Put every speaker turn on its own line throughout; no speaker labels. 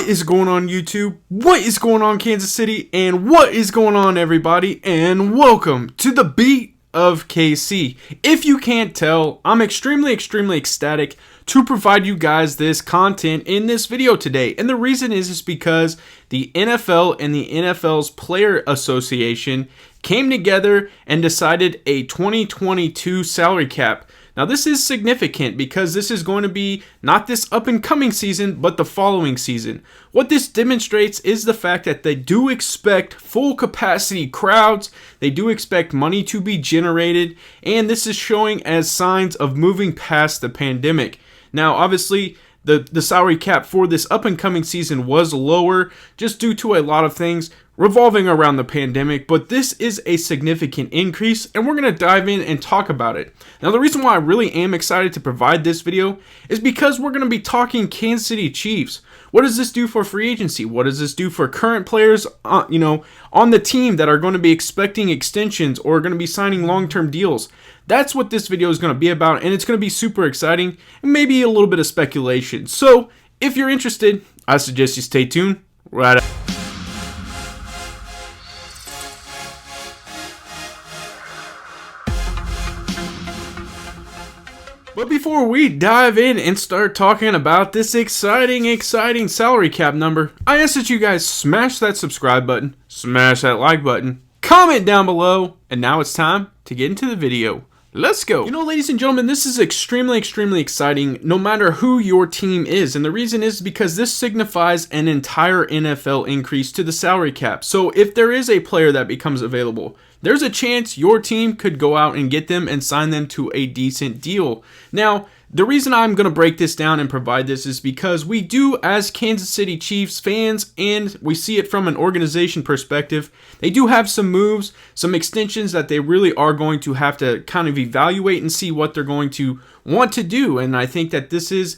What is going on, YouTube? What is going on, Kansas City? And what is going on, everybody? And welcome to the Beat of KC. If you can't tell, I'm extremely ecstatic to provide you guys this content in this video today. And the reason is because the NFL and the NFL's Player Association came together and decided a 2022 salary cap. Now, this is significant because this is going to be not this up-and-coming season, but the following season. What this demonstrates is the fact that they do expect full-capacity crowds, they do expect money to be generated, and this is showing as signs of moving past the pandemic. Now, obviously, the salary cap for this up-and-coming season was lower just due to a lot of things revolving around the pandemic, but this is a significant increase, and we're going to dive in and talk about it. Now, the reason why I really am excited to provide this video is because we're going to be talking Kansas City Chiefs. What does this do for free agency? What does this do for current players, on the team that are going to be expecting extensions or going to be signing long-term deals? That's what this video is going to be about, and it's going to be super exciting and maybe a little bit of speculation. So, if you're interested, I suggest you stay tuned right after. But before we dive in and start talking about this exciting salary cap number, I ask that you guys smash that subscribe button, smash that like button, comment down below, and now it's time to get into the video. Let's go. You know, ladies and gentlemen, this is extremely exciting no matter who your team is. And the reason is because this signifies an entire NFL increase to the salary cap. So if there is a player that becomes available, there's a chance your team could go out and get them and sign them to a decent deal. Now, the reason I'm going to break this down and provide this is because we do, as Kansas City Chiefs fans, and we see it from an organization perspective, they do have some moves, some extensions that they really are going to have to kind of evaluate and see what they're going to want to do. And I think that this is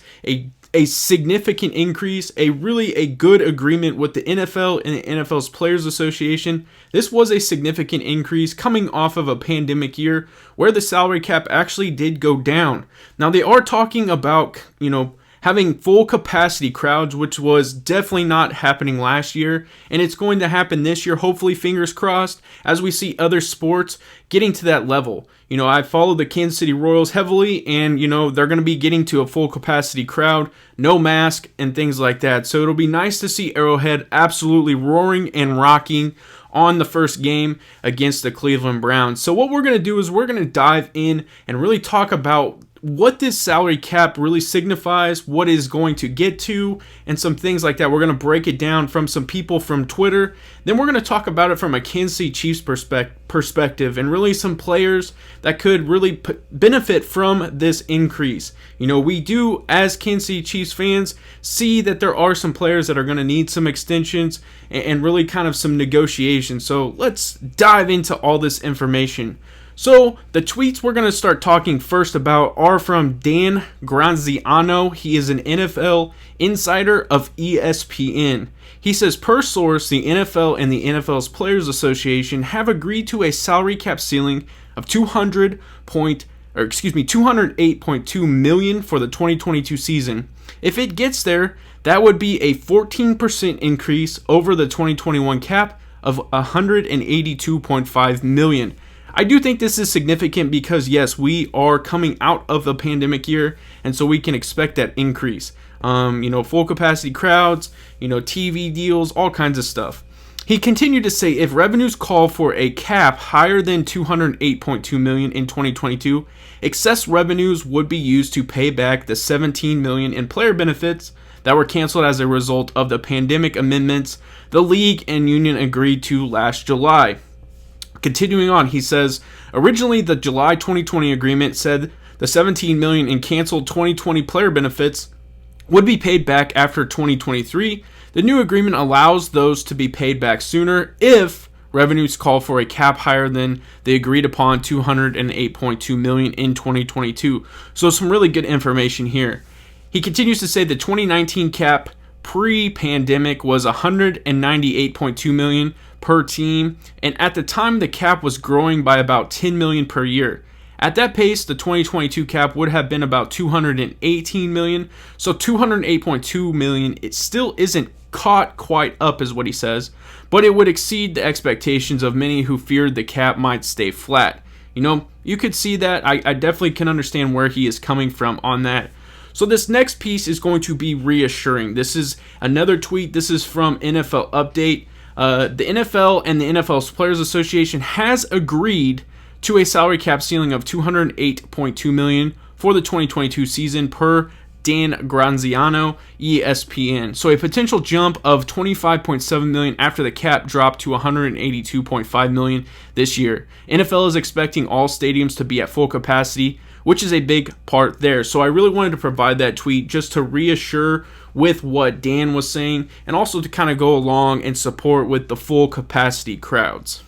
a significant increase, a good agreement with the NFL and the NFL's Players Association. This was a significant increase coming off of a pandemic year where the salary cap actually did go down. Now, they are talking about, having full capacity crowds, which was definitely not happening last year, and it's going to happen this year, hopefully, fingers crossed, as we see other sports getting to that level. I follow the Kansas City Royals heavily, and they're going to be getting to a full capacity crowd, no mask, and things like that. So it'll be nice to see Arrowhead absolutely roaring and rocking on the first game against the Cleveland Browns. So what we're going to do is we're going to dive in and really talk about what this salary cap really signifies, what is going to get to, and some things like that. We're going to break it down from some people from Twitter. Then we're going to talk about it from a Kansas City Chiefs perspective and really some players that could really benefit from this increase. We do, as Kansas City Chiefs fans, see that there are some players that are going to need some extensions and really kind of some negotiations. So let's dive into all this information. So, the tweets we're going to start talking first about are from Dan Graziano. He is an NFL insider of ESPN. He says, per source, the NFL and the NFL's Players Association have agreed to a salary cap ceiling of $208.2 million for the 2022 season. If it gets there, that would be a 14% increase over the 2021 cap of $182.5 million. I do think this is significant because, yes, we are coming out of the pandemic year, and so we can expect that increase. Full capacity crowds, TV deals, all kinds of stuff. He continued to say, if revenues call for a cap higher than $208.2 million in 2022, excess revenues would be used to pay back the $17 million in player benefits that were canceled as a result of the pandemic amendments the league and union agreed to last July. Continuing on, he says, originally the July 2020 agreement said the $17 million in canceled 2020 player benefits would be paid back after 2023. The new agreement allows those to be paid back sooner if revenues call for a cap higher than the agreed upon $208.2 million in 2022. So some really good information here. He continues to say the 2019 cap pre-pandemic was $198.2 million per team, and at the time the cap was growing by about $10 million per year. At that pace, the 2022 cap would have been about $218 million, so $208.2 million, it still isn't caught quite up is what he says, but it would exceed the expectations of many who feared the cap might stay flat. You could see that. I definitely can understand where he is coming from on that. So this next piece is going to be reassuring. This is another tweet. This is from NFL Update. The NFL and the NFL's Players Association has agreed to a salary cap ceiling of $208.2 million for the 2022 season per Dan Graziano, ESPN. So a potential jump of $25.7 million after the cap dropped to $182.5 million this year. NFL is expecting all stadiums to be at full capacity, which is a big part there. So I really wanted to provide that tweet just to reassure with what Dan was saying and also to kind of go along and support with the full capacity crowds.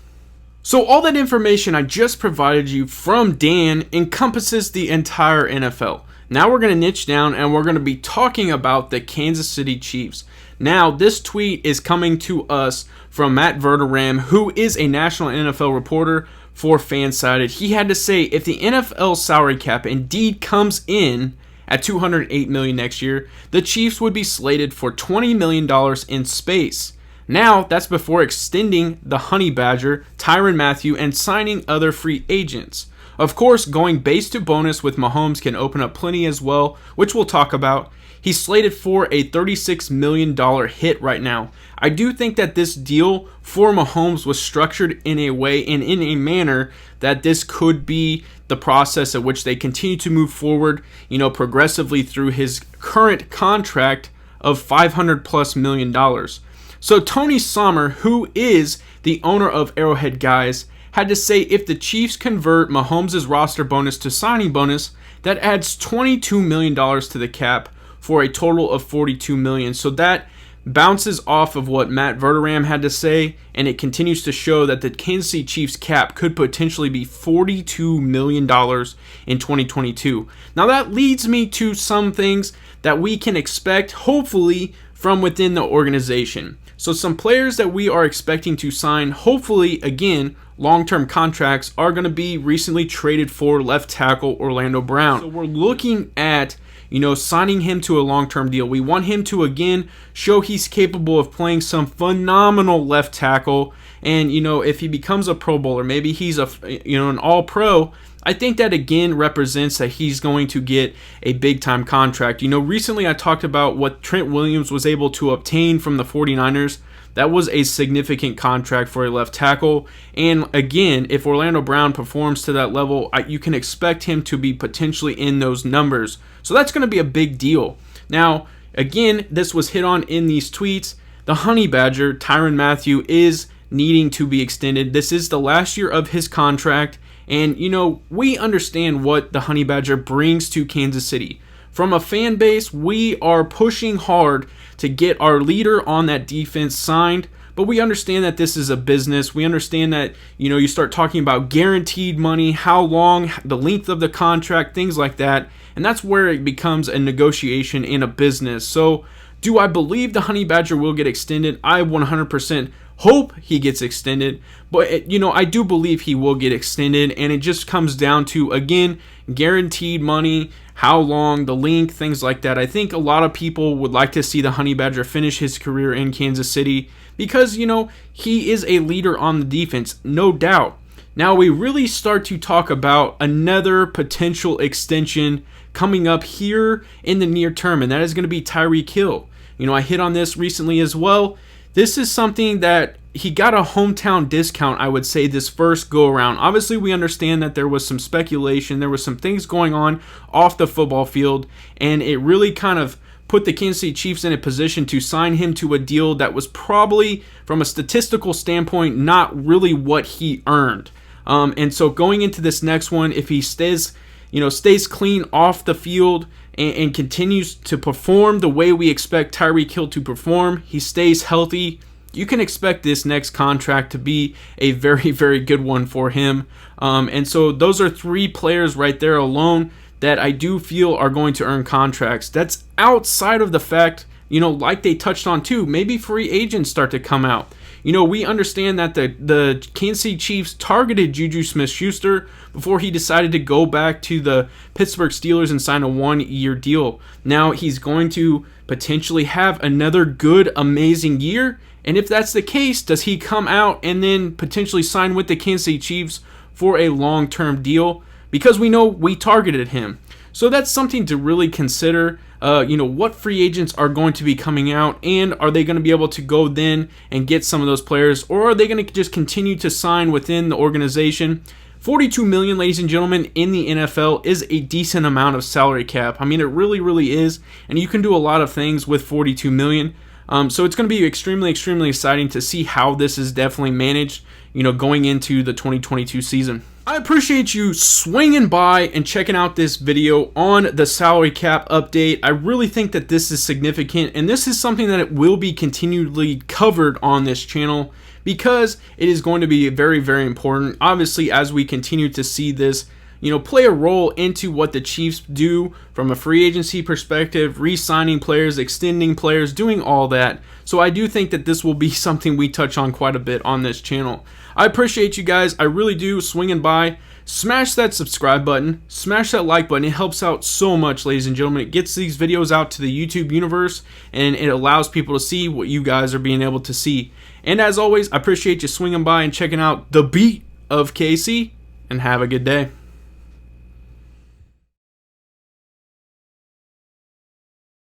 So all that information I just provided you from Dan encompasses the entire NFL. Now we're going to niche down and we're going to be talking about the Kansas City Chiefs. Now this tweet is coming to us from Matt Verderame, who is a national NFL reporter for Fansided. He had to say, if the NFL salary cap indeed comes in at $208 million next year, the Chiefs would be slated for $20 million in space. Now, that's before extending the Honey Badger, Tyrann Mathieu, and signing other free agents. Of course, going base to bonus with Mahomes can open up plenty as well, which we'll talk about. He's slated for a $36 million hit right now. I do think that this deal for Mahomes was structured in a way and in a manner that this could be the process at which they continue to move forward, progressively through his current contract of $500+ million. So Tony Sommer, who is the owner of Arrowhead Guys, had to say if the Chiefs convert Mahomes' roster bonus to signing bonus, that adds $22 million to the cap for a total of $42 million. So that bounces off of what Matt Verderame had to say, and it continues to show that the Kansas City Chiefs cap could potentially be $42 million in 2022. Now that leads me to some things that we can expect, hopefully, from within the organization. So some players that we are expecting to sign, hopefully, again, long-term contracts, are going to be recently traded for left tackle Orlando Brown. So we're looking at signing him to a long-term deal. We want him to, again, show he's capable of playing some phenomenal left tackle. And, if he becomes a Pro Bowler, maybe he's an All-Pro, I think that, again, represents that he's going to get a big-time contract. Recently I talked about what Trent Williams was able to obtain from the 49ers. That was a significant contract for a left tackle. And again, if Orlando Brown performs to that level, you can expect him to be potentially in those numbers. So that's going to be a big deal. Now, again, this was hit on in these tweets. The Honey Badger, Tyrann Mathieu, is needing to be extended. This is the last year of his contract. And, we understand what the Honey Badger brings to Kansas City. From a fan base, we are pushing hard to get our leader on that defense signed, but we understand that this is a business. We understand that, you start talking about guaranteed money, how long, the length of the contract, things like that, and that's where it becomes a negotiation in a business. So, do I believe the Honey Badger will get extended? I 100% hope he gets extended, but I do believe he will get extended, and it just comes down to, again, guaranteed money, how long, the length, things like that. I think a lot of people would like to see the Honey Badger finish his career in Kansas City because, he is a leader on the defense, no doubt. Now we really start to talk about another potential extension coming up here in the near term, and that is going to be Tyreek Hill. I hit on this recently as well. This is something that he got a hometown discount, I would say, this first go around. Obviously, we understand that there was some speculation, there was some things going on off the football field, and it really kind of put the Kansas City Chiefs in a position to sign him to a deal that was probably, from a statistical standpoint, not really what he earned. And so going into this next one, if he stays clean off the field and continues to perform the way we expect Tyreek Hill to perform, he stays healthy, you can expect this next contract to be a very, very good one for him. And so those are 3 players right there alone that I do feel are going to earn contracts. That's outside of the fact like they touched on too, maybe free agents start to come out. We understand that the Kansas City Chiefs targeted Juju Smith-Schuster before he decided to go back to the Pittsburgh Steelers and sign a 1-year deal. Now he's going to potentially have another good, amazing year. And if that's the case, does he come out and then potentially sign with the Kansas City Chiefs for a long-term deal? Because we know we targeted him. So that's something to really consider. What free agents are going to be coming out, and are they going to be able to go then and get some of those players, or are they going to just continue to sign within the organization? $42 million, ladies and gentlemen, in the NFL is a decent amount of salary cap. I mean, it really, really is, and you can do a lot of things with $42 million. So it's going to be extremely, extremely exciting to see how this is definitely managed, going into the 2022 season. I appreciate you swinging by and checking out this video on the salary cap update. I really think that this is significant, and this is something that it will be continually covered on this channel because it is going to be very, very important. Obviously, as we continue to see this, play a role into what the Chiefs do from a free agency perspective, re-signing players, extending players, doing all that. So I do think that this will be something we touch on quite a bit on this channel. I appreciate you guys. I really do. Swinging by. Smash that subscribe button. Smash that like button. It helps out so much, ladies and gentlemen. It gets these videos out to the YouTube universe, and it allows people to see what you guys are being able to see. And as always, I appreciate you swinging by and checking out the beat of KC, and have a good day.